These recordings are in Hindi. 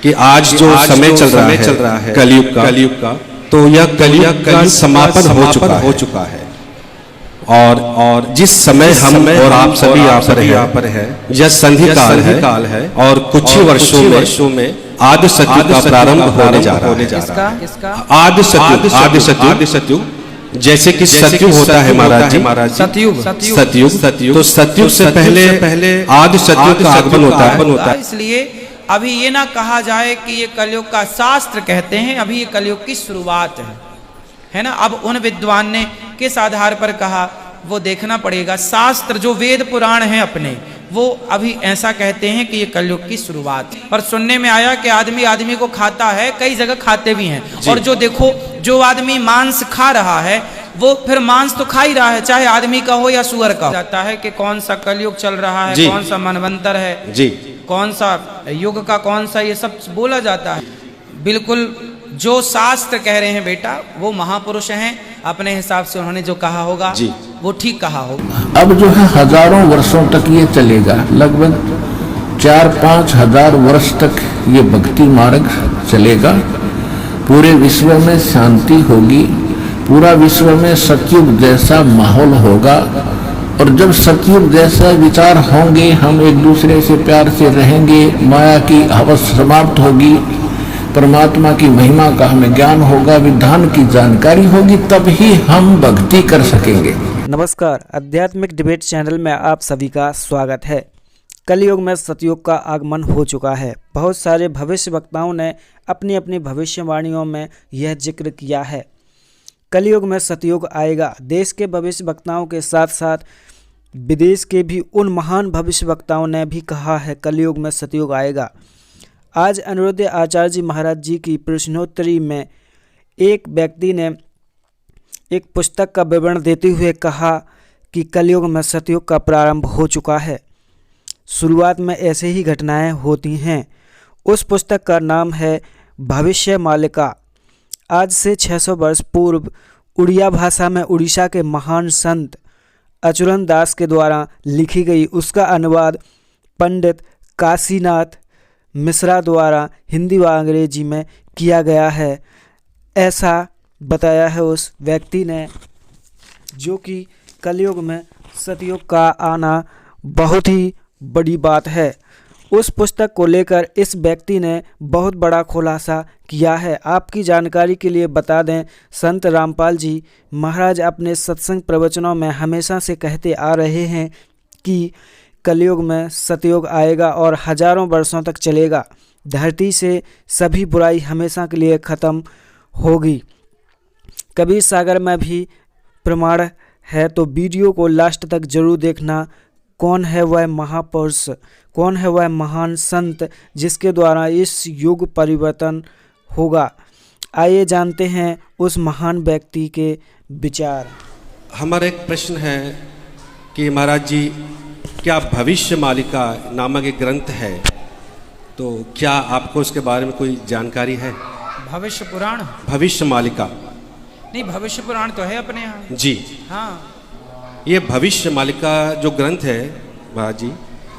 कि आज जो समय चल रहा है कलयुग का तो यह कलयुग का समापन हो चुका है। और जिस समय हम और आप सभी यहाँ पर है यह संधि काल है और कुछ ही वर्षों में आदि सतयुग का प्रारंभ होने जा रहा है। आदि सतयुग जैसे कि सतयुग होता है महाराज जी, सतयुग तो सतयुग से पहले आदि सतयुग का आगमन होता है। इसलिए अभी ये ना कहा जाए कि ये कलयुग का शास्त्र कहते हैं, अभी ये कलयुग की शुरुआत है ना। अब उन विद्वान ने किस आधार पर कहा वो देखना पड़ेगा। शास्त्र जो वेद पुराण हैं अपने, वो अभी ऐसा कहते हैं कि ये कलयुग की शुरुआत है। पर सुनने में आया कि आदमी आदमी को खाता है, कई जगह खाते भी हैं। और जो देखो जो आदमी मांस खा रहा है वो फिर मांस तो खा ही रहा है, चाहे आदमी का हो या सुअर का हो। जाता है कि कौन सा कलयुग चल रहा है, कौन सा मनवंतर है जी, कौन सा युग का कौन सा, ये सब बोला जाता है। बिल्कुल जो शास्त्र कह रहे हैं बेटा वो महापुरुष हैं, अपने हिसाब से उन्होंने जो कहा होगा जी वो ठीक कहा होगा। अब जो है हजारों वर्षों तक ये चलेगा, लगभग 4-5 हजार वर्ष तक ये भक्ति मार्ग चलेगा। पूरे विश्व में शांति होगी, पूरा विश्व में सतयुग जैसा माहौल होगा। और जब सतयुग जैसे विचार होंगे, हम एक दूसरे से प्यार से रहेंगे, माया की हवस समाप्त होगी, परमात्मा की महिमा का हमें ज्ञान होगा, विधान की जानकारी होगी, तब ही हम भक्ति कर सकेंगे। नमस्कार, आध्यात्मिक डिबेट चैनल में आप सभी का स्वागत है। कलयुग में सतयुग का आगमन हो चुका है। बहुत सारे भविष्य वक्ताओं ने अपनी अपनी भविष्यवाणियों में यह जिक्र किया है। कलयुग में सतयुग आएगा। देश के भविष्य वक्ताओं के साथ साथ विदेश के भी उन महान भविष्य वक्ताओं ने भी कहा है कलयुग में सतयुग आएगा। आज अनिरुद्ध आचार्य जी महाराज जी की प्रश्नोत्तरी में एक व्यक्ति ने एक पुस्तक का विवरण देते हुए कहा कि कलयुग में सतयुग का प्रारंभ हो चुका है। शुरुआत में ऐसे ही घटनाएं होती हैं। उस पुस्तक का नाम है भविष्य मालिका। आज से 600 वर्ष पूर्व उड़िया भाषा में उड़ीसा के महान संत अचुरन दास के द्वारा लिखी गई, उसका अनुवाद पंडित काशीनाथ मिश्रा द्वारा हिंदी व अंग्रेजी में किया गया है, ऐसा बताया है उस व्यक्ति ने, जो कि कलयुग में सतयुग का आना बहुत ही बड़ी बात है। उस पुस्तक को लेकर इस व्यक्ति ने बहुत बड़ा खुलासा किया है। आपकी जानकारी के लिए बता दें, संत रामपाल जी महाराज अपने सत्संग प्रवचनों में हमेशा से कहते आ रहे हैं कि कलयुग में सतयुग आएगा और हजारों वर्षों तक चलेगा। धरती से सभी बुराई हमेशा के लिए ख़त्म होगी। कबीर सागर में भी प्रमाण है, तो वीडियो को लास्ट तक जरूर देखना। कौन है वह महापुरुष, कौन है वह महान संत जिसके द्वारा इस युग परिवर्तन होगा। आइए जानते हैं उस महान व्यक्ति के विचार। हमारा एक प्रश्न है कि महाराज जी, क्या भविष्य मालिका नामक एक ग्रंथ है, तो क्या आपको उसके बारे में कोई जानकारी है? भविष्य पुराण, भविष्य मालिका नहीं, भविष्य पुराण तो है अपने यहाँ जी। हाँ, ये भविष्य मालिका जो ग्रंथ है महाराज जी,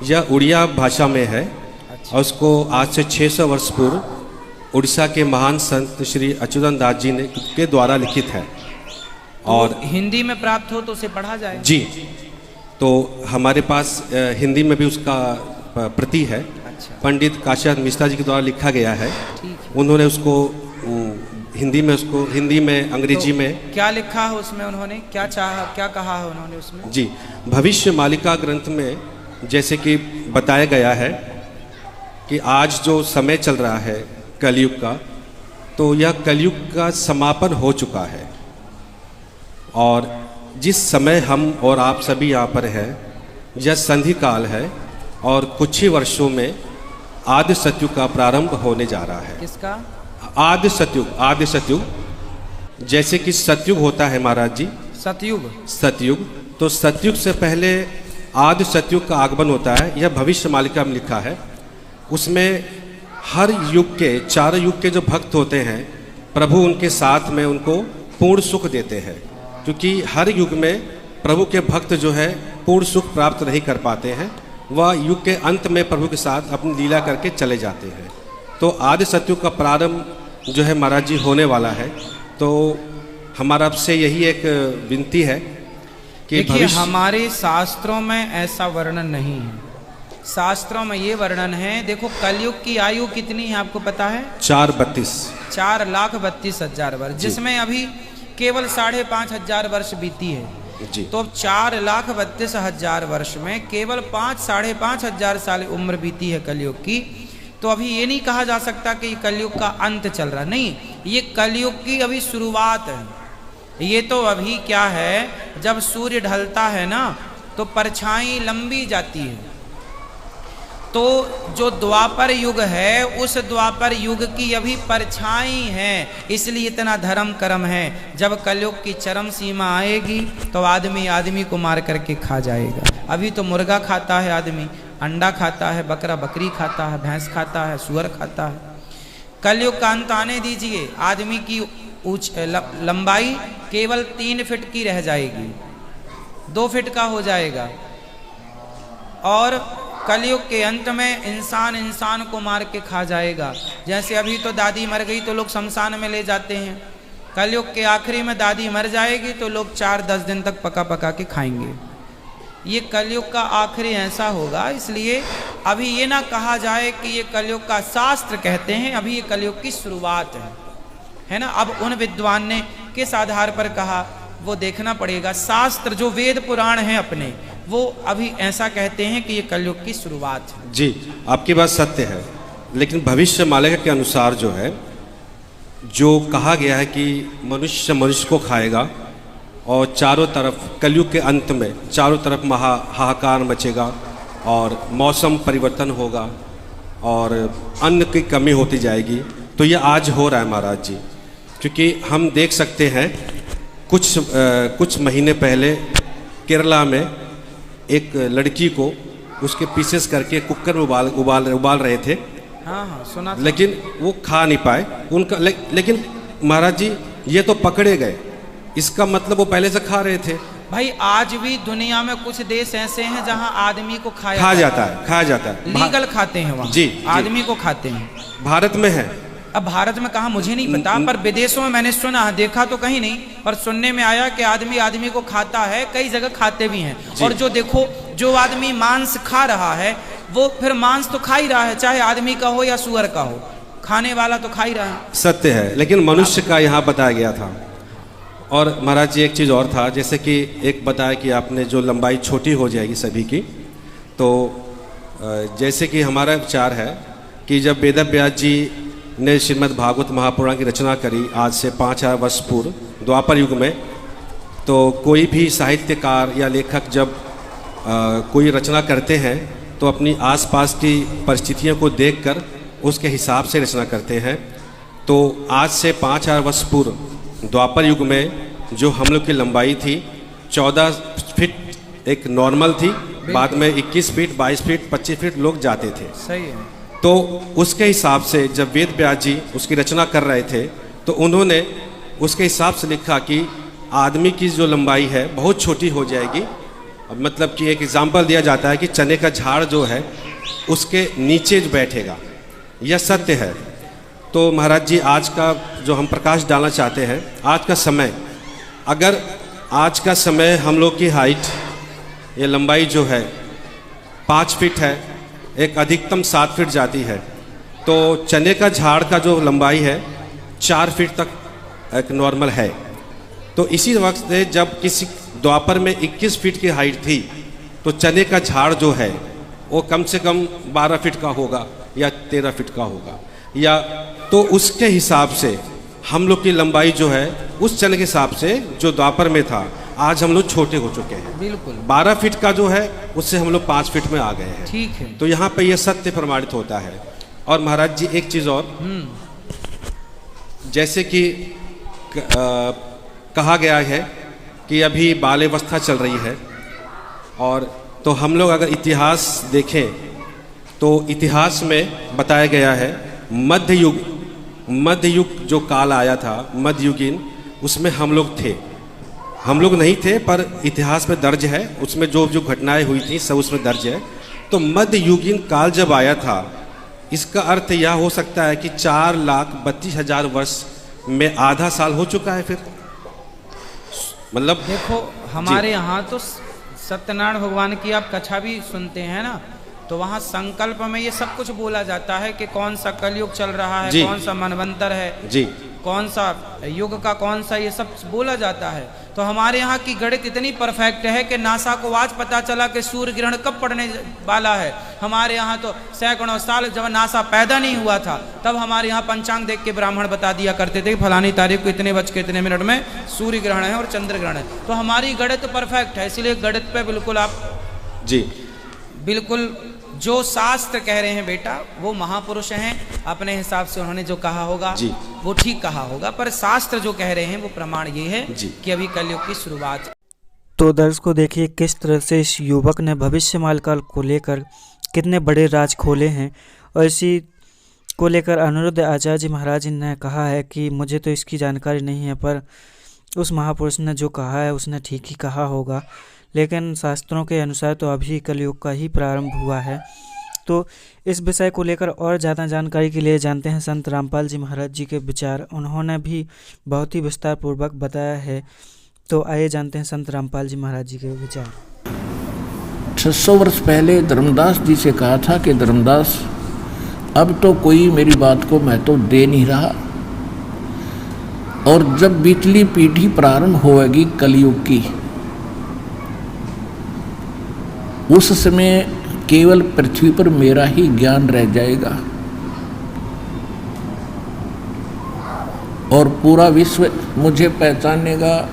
यह उड़िया भाषा में है। और उसको आज से 600 वर्ष पूर्व उड़ीसा के महान संत श्री अच्युतन दास जी ने के द्वारा लिखित है। और हिंदी में प्राप्त हो तो उसे पढ़ा जाए जी। तो हमारे पास हिंदी में भी उसका प्रति है। अच्छा। पंडित काशीनाथ मिश्रा जी के द्वारा लिखा गया है। उन्होंने उसको हिंदी में अंग्रेजी तो में क्या लिखा है उसमें, उन्होंने क्या चाहा, क्या कहा है उन्होंने उसमें? जी, भविष्य मालिका ग्रंथ में जैसे कि बताया गया है कि आज जो समय चल रहा है कलयुग का, तो यह कलयुग का समापन हो चुका है। और जिस समय हम और आप सभी यहाँ पर हैं यह संधि काल है और कुछ ही वर्षों में आदि सतयुग का प्रारंभ होने जा रहा है। किसका? आदि सतयुग जैसे कि सतयुग होता है महाराज जी, सतयुग तो सतयुग से पहले आदि सतयुग का आगमन होता है। यह भविष्य मालिका में लिखा है। उसमें हर युग के, चारों युग के जो भक्त होते हैं, प्रभु उनके साथ में उनको पूर्ण सुख देते हैं, क्योंकि हर युग में प्रभु के भक्त जो है पूर्ण सुख प्राप्त नहीं कर पाते हैं। वह युग के अंत में प्रभु के साथ अपनी लीला करके चले जाते हैं। तो आदि सतयुग का प्रारंभ जो है महाराज जी होने वाला है। तो हमारा आपसे यही एक विनती है कि देखिए हमारे शास्त्रों में ऐसा वर्णन नहीं है। शास्त्रों में ये वर्णन है, देखो कलयुग की आयु कितनी है आपको पता है? 4,32,000 वर्ष, जिसमें अभी केवल 5,500 वर्ष बीती है जी। तो अब 4,32,000 वर्ष में केवल 5,500 साल उम्र बीती है कलयुग की। तो अभी ये नहीं कहा जा सकता कि कलयुग का अंत चल रहा, नहीं, ये कलयुग की अभी शुरुआत है। ये तो अभी क्या है, जब सूर्य ढलता है ना तो परछाई लंबी जाती है। तो जो द्वापर युग है उस द्वापर युग की अभी परछाई है, इसलिए इतना धर्म कर्म है। जब कलयुग की चरम सीमा आएगी तो आदमी आदमी को मार करके खा जाएगा। अभी तो मुर्गा खाता है आदमी, अंडा खाता है, बकरा बकरी खाता है, भैंस खाता है, सुअर खाता है। कलयुग का अंत आने दीजिए, आदमी की लंबाई केवल 3 फीट की रह जाएगी, 2 फीट का हो जाएगा। और कलयुग के अंत में इंसान इंसान को मार के खा जाएगा। जैसे अभी तो दादी मर गई तो लोग शमशान में ले जाते हैं, कलयुग के आखिरी में दादी मर जाएगी तो लोग 4-10 दिन तक पका पका के खाएंगे। ये कलयुग का आखिरी ऐसा होगा, इसलिए अभी ये ना कहा जाए कि ये कलयुग का शास्त्र कहते हैं, अभी ये कलयुग की शुरुआत है ना। अब उन विद्वान ने किस आधार पर कहा वो देखना पड़ेगा। शास्त्र जो वेद पुराण हैं अपने, वो अभी ऐसा कहते हैं कि ये कलयुग की शुरुआत है। जी, आपकी बात सत्य है, लेकिन भविष्य मालिका के अनुसार जो है, जो कहा गया है कि मनुष्य मनुष्य को खाएगा और चारों तरफ कलयुग के अंत में चारों तरफ हाहाकार मचेगा और मौसम परिवर्तन होगा और अन्न की कमी होती जाएगी। तो ये आज हो रहा है महाराज जी, क्योंकि हम देख सकते हैं कुछ महीने पहले केरला में एक लड़की को उसके पीसेस करके कुकर में उबाल रहे थे। हाँ सुना था। लेकिन वो खा नहीं पाए उनका, लेकिन महाराज जी ये तो पकड़े गए, इसका मतलब वो पहले से खा रहे थे। भाई आज भी दुनिया में कुछ देश ऐसे हैं जहां आदमी को खाया जाता है, लीगल खाते हैं वहाँ जी, आदमी को खाते हैं। भारत में है। अब भारत में कहा मुझे नहीं पता, पर विदेशों में मैंने सुना, देखा तो कहीं नहीं, पर सुनने में आया कि आदमी आदमी को खाता है, कई जगह खाते भी हैं। और जो देखो, जो आदमी मांस खा रहा है वो फिर मांस तो खा ही रहा है, चाहे आदमी का हो या सुअर का हो, खाने वाला तो खा ही रहा है। सत्य है, लेकिन मनुष्य का यहाँ बताया गया था। और महाराज जी एक चीज़ और था, जैसे कि एक बताया कि आपने जो लंबाई छोटी हो जाएगी सभी की, तो जैसे कि हमारा विचार है कि जब वेद व्यास जी ने श्रीमद् भागवत महापुराण की रचना करी आज से 5000 वर्ष पूर्व द्वापर युग में, तो कोई भी साहित्यकार या लेखक जब कोई रचना करते हैं तो अपनी आसपास की परिस्थितियों को देखकर उसके हिसाब से रचना करते हैं। तो आज से 5000 वर्ष पूर्व द्वापर युग में जो हम लोग की लंबाई थी 14 फीट एक नॉर्मल थी, बाद में 21 फीट, 22 फीट, 25 फीट लोग जाते थे। सही है। तो उसके हिसाब से जब वेद व्यास जी उसकी रचना कर रहे थे तो उन्होंने उसके हिसाब से लिखा कि आदमी की जो लंबाई है बहुत छोटी हो जाएगी। मतलब कि एक एग्जाम्पल दिया जाता है कि चने का झाड़ जो है उसके नीचे जो बैठेगा, यह सत्य है। तो महाराज जी आज का जो हम प्रकाश डालना चाहते हैं, आज का समय, अगर आज का समय हम लोग की हाइट ये लंबाई जो है 5 फीट है, एक अधिकतम 7 फीट जाती है, तो चने का झाड़ का जो लंबाई है 4 फीट तक एक नॉर्मल है। तो इसी वक्त से जब किसी द्वापर में 21 फीट की हाइट थी तो चने का झाड़ जो है वो कम से कम 12 फीट का होगा या 13 फीट का होगा, या तो उसके हिसाब से हम लोग की लंबाई जो है उस चने के हिसाब से जो द्वापर में था आज हम लोग छोटे हो चुके हैं। बिल्कुल 12 फीट का जो है उससे हम लोग 5 फीट में आ गए हैं। ठीक है। तो यहाँ पे ये सत्य प्रमाणित होता है। और महाराज जी एक चीज़ और, जैसे कि कहा गया है कि अभी बाल अवस्था चल रही है, और तो हम लोग अगर इतिहास देखें तो इतिहास में बताया गया है मध्य युग जो काल आया था मध्ययुगीन, उसमें हम लोग थे। हम लोग नहीं थे पर इतिहास में दर्ज है, उसमें जो जो घटनाएं हुई थी सब उसमें दर्ज है। तो मध्ययुगीन काल जब आया था, इसका अर्थ यह हो सकता है कि 4,32,000 वर्ष में आधा साल हो चुका है। फिर मतलब देखो हमारे यहाँ तो सत्यनारायण भगवान की आप कथा भी सुनते हैं ना, तो वहाँ संकल्प में ये सब कुछ बोला जाता है कि कौन सा कलयुग चल रहा है, कौन सा मनवंतर है जी, कौन सा युग का कौन सा, ये सब बोला जाता है। तो हमारे यहाँ की गणित इतनी परफेक्ट है कि नासा को आज पता चला कि सूर्य ग्रहण कब पड़ने वाला है। हमारे यहाँ तो सैकड़ों साल जब नासा पैदा नहीं हुआ था तब हमारे यहाँ पंचांग देख के ब्राह्मण बता दिया करते थे कि फलानी तारीख को इतने बज के इतने मिनट में सूर्य ग्रहण है और चंद्र ग्रहण है। तो हमारी गणित परफेक्ट है, इसलिए गणित पे बिल्कुल आप जी बिल्कुल जो शास्त्र कह रहे हैं बेटा वो महापुरुष हैं, अपने हिसाब से उन्होंने जो कहा होगा जी, वो ठीक कहा होगा, पर शास्त्र जो कह रहे हैं वो प्रमाण ये है कि अभी कलयुग की शुरुआत। तो दर्शकों देखिए किस तरह से इस युवक ने भविष्यवाणी काल को लेकर कितने बड़े राज खोले हैं, और इसी को लेकर अनिरुद्ध आचार्य जी महाराज ने कहा है कि मुझे तो इसकी जानकारी नहीं है, पर उस महापुरुष ने जो कहा है उसने ठीक ही कहा होगा। लेकिन शास्त्रों के अनुसार तो अभी कलयुग का ही प्रारंभ हुआ है। तो इस विषय को लेकर और ज़्यादा जानकारी के लिए जानते हैं संत रामपाल जी महाराज जी के विचार। उन्होंने भी बहुत ही विस्तार पूर्वक बताया है, तो आइए जानते हैं संत रामपाल जी महाराज जी के विचार। 600 वर्ष पहले धर्मदास जी से कहा था कि धर्मदास अब तो कोई मेरी बात को महत्व दे नहीं रहा, और जब बीतली पीढ़ी प्रारंभ होगी कलयुग की, उस समय केवल पृथ्वी पर मेरा ही ज्ञान रह जाएगा और पूरा विश्व मुझे पहचानेगा।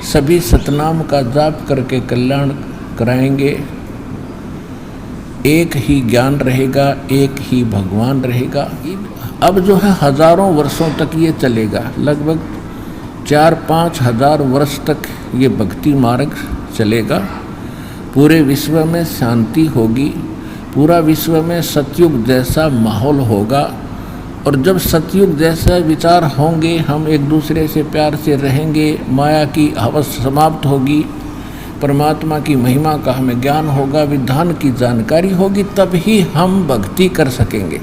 सभी सतनाम का जाप करके कल्याण कराएंगे। एक ही ज्ञान रहेगा, एक ही भगवान रहेगा। अब जो है हजारों वर्षों तक ये चलेगा, लगभग 4-5 हजार वर्ष तक ये भक्ति मार्ग चलेगा। पूरे विश्व में शांति होगी, पूरा विश्व में सतयुग जैसा माहौल होगा, और जब सतयुग जैसा विचार होंगे, हम एक दूसरे से प्यार से रहेंगे, माया की हवस समाप्त होगी, परमात्मा की महिमा का हमें ज्ञान होगा, विधान की जानकारी होगी, तब ही हम भक्ति कर सकेंगे।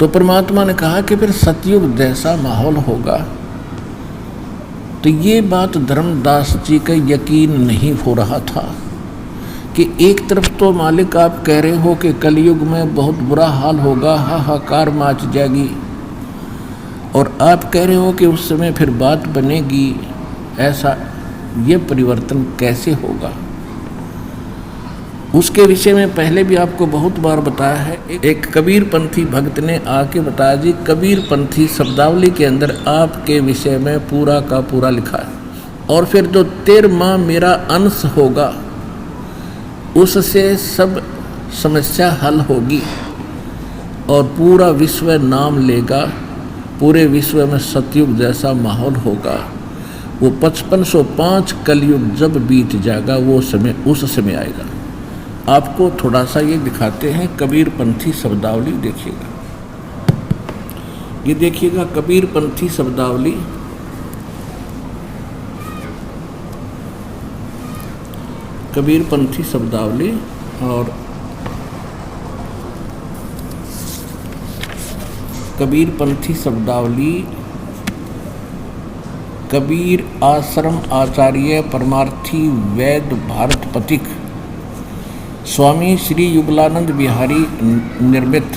तो परमात्मा ने कहा कि फिर सतयुग जैसा माहौल होगा। तो ये बात धर्मदास जी का यकीन नहीं हो रहा था कि एक तरफ तो मालिक आप कह रहे हो कि कलयुग में बहुत बुरा हाल होगा, हाहाकार मच जाएगी, और आप कह रहे हो कि उस समय फिर बात बनेगी। ऐसा ये परिवर्तन कैसे होगा? उसके विषय में पहले भी आपको बहुत बार बताया है। एक कबीर पंथी भक्त ने आके बताया, जी कबीर पंथी शब्दावली के अंदर आपके विषय में पूरा का पूरा लिखा है, और फिर जो 13वां मेरा अंश होगा उससे सब समस्या हल होगी और पूरा विश्व नाम लेगा, पूरे विश्व में सतयुग जैसा माहौल होगा। वो 5505 कलयुग जब बीत जाएगा वो समय उस समय आएगा। आपको थोड़ा सा ये दिखाते हैं कबीर पंथी शब्दावली, देखिएगा, ये देखिएगा कबीर पंथी शब्दावली। कबीर पंथी शब्दावली और कबीर पंथी शब्दावली, कबीर आश्रम आचार्य परमार्थी वैद्य भारत पथिक स्वामी श्री युगलानंद बिहारी निर्मित,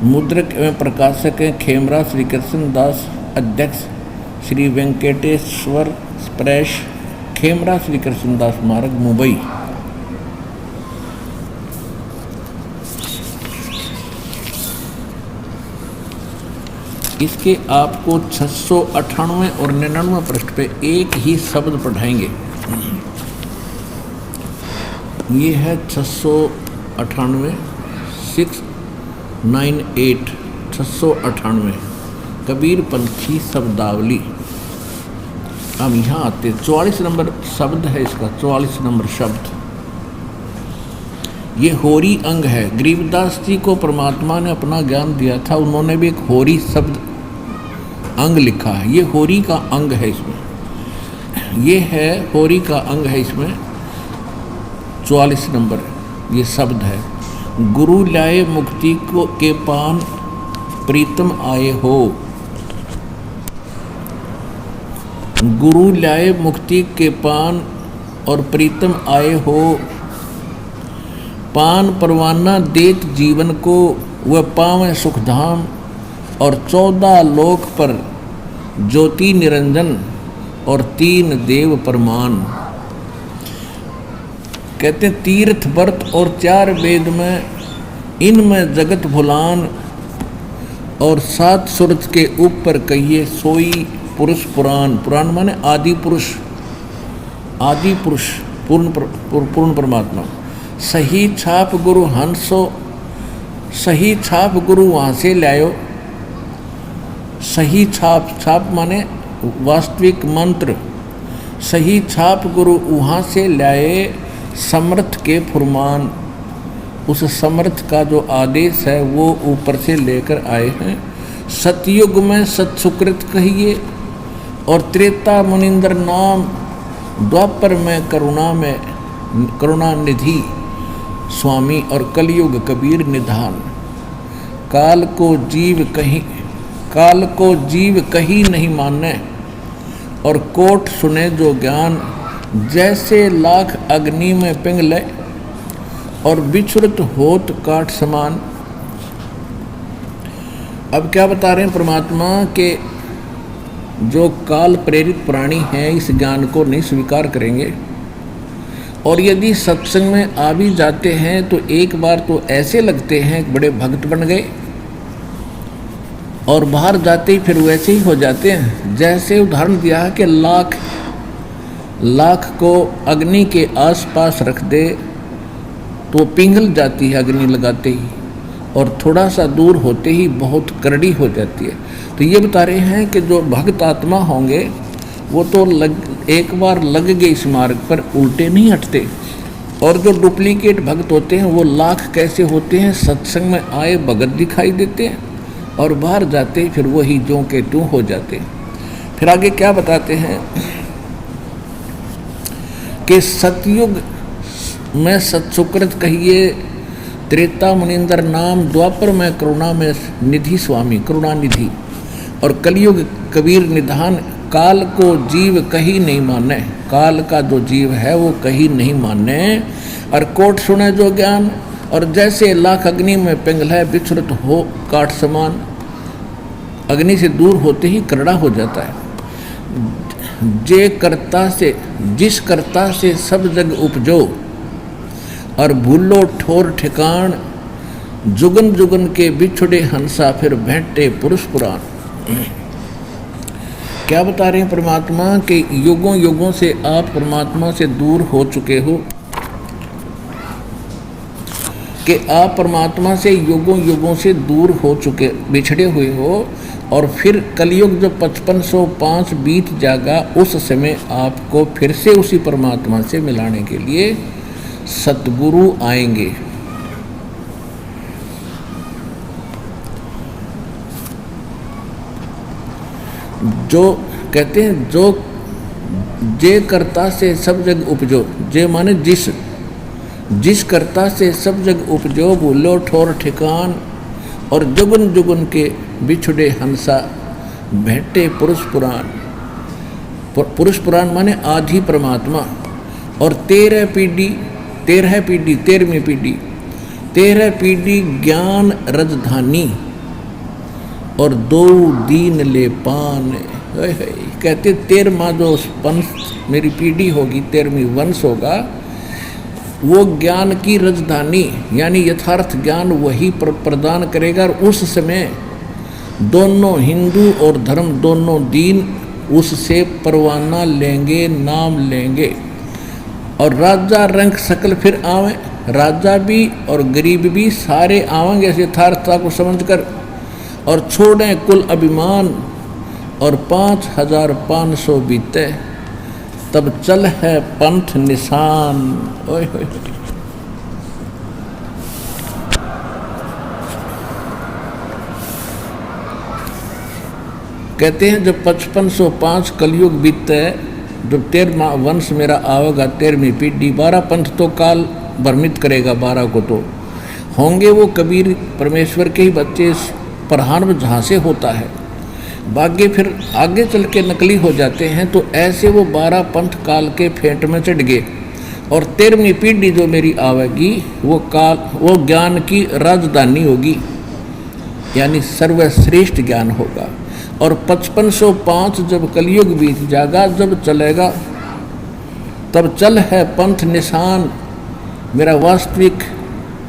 मुद्रक एवं प्रकाशक हैं खेमरा श्री कृष्ण दास, अध्यक्ष श्री वेंकटेश्वर प्रेस, खेमरा श्री कृष्ण दास मार्ग, मुंबई। इसके आपको 698 और 99 पृष्ठ पे एक ही शब्द पढ़ाएंगे। ये है 698 698 698 कबीर पंथी शब्दावली। अब यहाँ आते 44 नंबर शब्द है इसका, 44 नंबर शब्द। ये होरी अंग है। गरीबदास जी को परमात्मा ने अपना ज्ञान दिया था, उन्होंने भी एक होरी शब्द अंग लिखा है। ये होरी का अंग है इसमें, ये है होरी का अंग है इसमें। 44 नंबर ये शब्द है। गुरु लाए मुक्ति को के पान प्रीतम आए हो। गुरु लाए मुक्ति के पान और प्रीतम आए हो। पान परवाना देत जीवन को वह पावें सुखधाम और 14 लोक पर ज्योति निरंजन और 3 देव परमान। कहते तीर्थ व्रत और 4 वेद में इनमें जगत भुलान और 7 सुरत के ऊपर कहिए सोई पुरुष पुराण। पुराण माने आदि पुरुष, आदि पुरुष पूर्ण परमात्मा। सही छाप गुरु हंसो, सही छाप गुरु वहाँ से लायो। सही छाप, छाप माने वास्तविक मंत्र। सही छाप गुरु वहाँ से लाए समर्थ के फुरमान। उस समर्थ का जो आदेश है वो ऊपर से लेकर आए हैं। सतयुग में सत्सुकृत कहिए और त्रेता मुनिंद्र नाम, द्वापर में करुणा निधि स्वामी और कलयुग कबीर निधान। काल को जीव कहीं नहीं माने और कोट सुने जो ज्ञान। जैसे लाख अग्नि में पिंगले और विचुरत होत काठ समान। अब क्या बता रहे हैं परमात्मा के जो काल प्रेरित प्राणी हैं इस ज्ञान को नहीं स्वीकार करेंगे, और यदि सत्संग में आ भी जाते हैं तो एक बार तो ऐसे लगते हैं बड़े भक्त बन गए, और बाहर जाते ही फिर वैसे ही हो जाते हैं। जैसे उदाहरण दिया है कि लाख को अग्नि के आसपास रख दे तो पिघल जाती है अग्नि लगाते ही, और थोड़ा सा दूर होते ही बहुत करड़ी हो जाती है। तो ये बता रहे हैं कि जो भक्त आत्मा होंगे वो तो एक बार लग गए इस मार्ग पर उल्टे नहीं हटते, और जो डुप्लीकेट भक्त होते हैं वो लाख कैसे होते हैं, सत्संग में आए भगत दिखाई देते हैं और बाहर जाते फिर वही ज्यों के त्यों हो जाते। फिर आगे क्या बताते हैं कि सतयुग में सत्सुकृत कहिए, त्रेता मुनिंदर नाम, द्वापर में करुणा में निधि स्वामी, करुणा निधि, और कलयुग कबीर निधान। काल को जीव कहीं नहीं माने, काल का जो जीव है वो कहीं नहीं माने, और कोट सुने जो ज्ञान। और जैसे लाख अग्नि में पिघले विचुरत हो काठ समान, अग्नि से दूर होते ही करड़ा हो जाता है। जिस कर्ता से सब जग उपजो और भूलो ठोर ठिकान। जुगन जुगन के बिछुड़े हंसा फिर भेंटे पुरुष पुराण। क्या बता रहे हैं परमात्मा कि युगों युगों से आप परमात्मा से दूर हो चुके हो, कि आप परमात्मा से युगों युगों से दूर हो चुके, बिछड़े हुए हो, और फिर कलयुग जो 5505 बीत जाएगा उस समय आपको फिर से उसी परमात्मा से मिलाने के लिए सतगुरु आएंगे। जो कहते हैं जो जे कर्ता से सब जग उपजो, जे माने जिस कर्ता से सब जग उपजो, भूलो ठोर ठिकान, और जुगन जुगन के बिछुड़े हंसा भेंटे पुरुष पुराण। पुरुष पुराण माने आधी परमात्मा, और 13वीं पीढ़ी ज्ञान रजधानी, और 2 दीन ले पान। कहते 13वां जो वंश मेरी पीढ़ी होगी, 13वीं वंश होगा, वो ज्ञान की राजधानी यानी यथार्थ ज्ञान वही प्रदान करेगा। और उस समय दोनों हिंदू और धर्म दोनों दीन उससे परवाना लेंगे, नाम लेंगे, और राजा रंग सकल फिर आवे, राजा भी और गरीब भी सारे आवेंगे इस यथार्थता को समझकर, और छोड़ें कुल अभिमान, और 5500 बीते तब चल है पंथ निशान। ओए होए कहते हैं जब 5505 कलयुग बीतते, जब 13वां वंश मेरा आवेगा, 13वीं पीढ़ी, 12 पंथ तो काल भ्रमित करेगा 12 को, तो होंगे वो कबीर परमेश्वर के ही बच्चे। प्रधान जहाँ से होता है, भाग्य फिर आगे चल के नकली हो जाते हैं। तो ऐसे वो 12 पंथ काल के फेंट में चढ़ गए। और 13वीं पीढ़ी जो मेरी आवेगी वो ज्ञान की राजधानी होगी, यानी सर्वश्रेष्ठ ज्ञान होगा। और 5505 जब कलयुग बीत जाएगा, जब चलेगा, तब चल है पंथ निशान, मेरा वास्तविक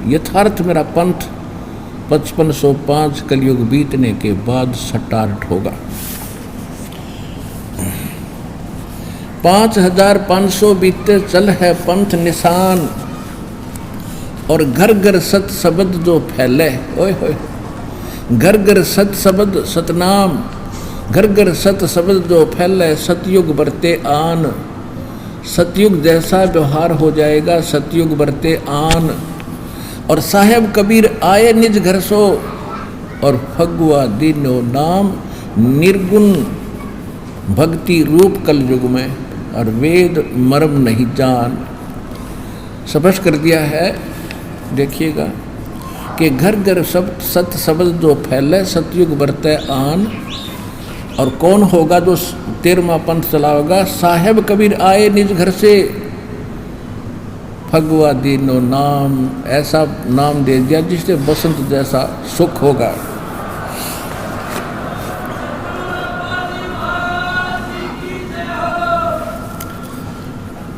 यथार्थ मेरा पंथ 5505 कलयुग बीतने के बाद स्टार्ट होगा। 5500 बीते चल है पंथ निशान, और घर घर सत शब्द जो फैले, ओए होए, घर घर सत शब्द सतनाम, घर घर सत शब्द जो फैले, सतयुग बरते आन। सतयुग जैसा व्यवहार हो जाएगा, सतयुग बरते आन। और साहेब कबीर आए निज घर सो, और फगुआ दीनो नाम, निर्गुण भक्ति रूप कल युग में, और वेद मर्म नहीं जान। स्पष्ट कर दिया है, देखिएगा कि घर घर सब सत शब्द जो फैले, सतयुग बरते आन। और कौन होगा जो 13वां पंथ चलाएगा? साहेब कबीर आए निज घर से, फगुआ दीनो नाम, ऐसा नाम दे दिया जिससे बसंत जैसा सुख होगा।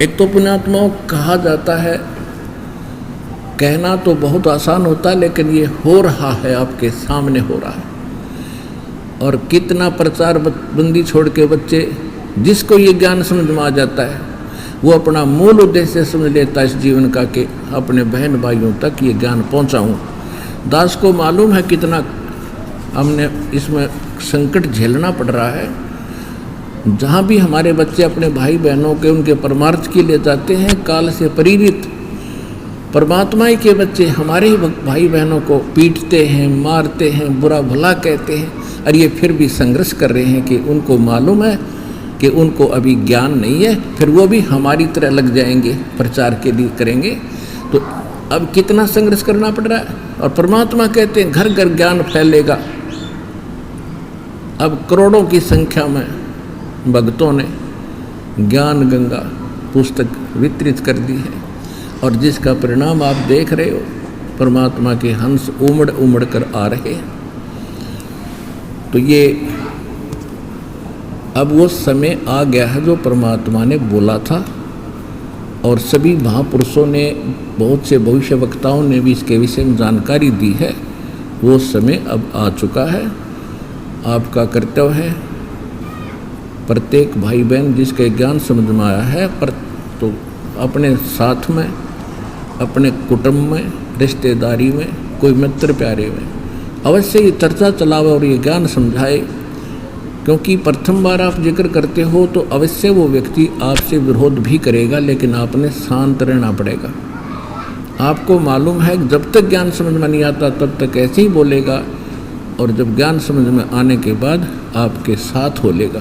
एक तो पुण्यात्माओं कहा जाता है, कहना तो बहुत आसान होता है, लेकिन ये हो रहा है, आपके सामने हो रहा है। और कितना प्रचार बंदी छोड़ के बच्चे, जिसको ये ज्ञान समझ में आ जाता है, वो अपना मूल उद्देश्य समझ लेता है इस जीवन का, कि अपने बहन भाइयों तक ये ज्ञान पहुंचाऊं। दास को मालूम है कितना हमने इसमें संकट झेलना पड़ रहा है। जहाँ भी हमारे बच्चे अपने भाई बहनों के उनके परमार्थ के लिए जाते हैं, काल से प्रेरित परमात्मा ही के बच्चे हमारे ही भाई बहनों को पीटते हैं, मारते हैं, बुरा भला कहते हैं, और ये फिर भी संघर्ष कर रहे हैं कि उनको मालूम है कि उनको अभी ज्ञान नहीं है, फिर वो भी हमारी तरह लग जाएंगे, प्रचार के लिए करेंगे। तो अब कितना संघर्ष करना पड़ रहा है। और परमात्मा कहते हैं घर घर ज्ञान फैलेगा। अब करोड़ों की संख्या में भक्तों ने ज्ञान गंगा पुस्तक वितरित कर दी है, और जिसका परिणाम आप देख रहे हो, परमात्मा के हंस उमड़ उमड़ कर आ रहे हैं। तो ये अब वो समय आ गया है जो परमात्मा ने बोला था, और सभी महापुरुषों ने, बहुत से भविष्य वक्ताओं ने भी इसके विषय में जानकारी दी है। वो समय अब आ चुका है। आपका कर्तव्य है, प्रत्येक भाई बहन जिसके ज्ञान समझ में आया है, पर तो अपने साथ में, अपने कुटुंब में, रिश्तेदारी में, कोई मित्र प्यारे में अवश्य ये चर्चा चलावे और ये ज्ञान समझाए। क्योंकि प्रथम बार आप जिक्र करते हो तो अवश्य वो व्यक्ति आपसे विरोध भी करेगा, लेकिन आपने शांत रहना पड़ेगा। आपको मालूम है जब तक ज्ञान समझ में नहीं आता तब तक ऐसे ही बोलेगा, और जब ज्ञान समझ में आने के बाद आपके साथ हो लेगा।